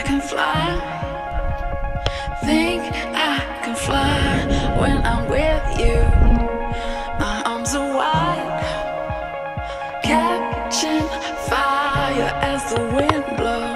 can fly. Think I can fly when I'm with you. My arms are wide, catching fire as the wind blows.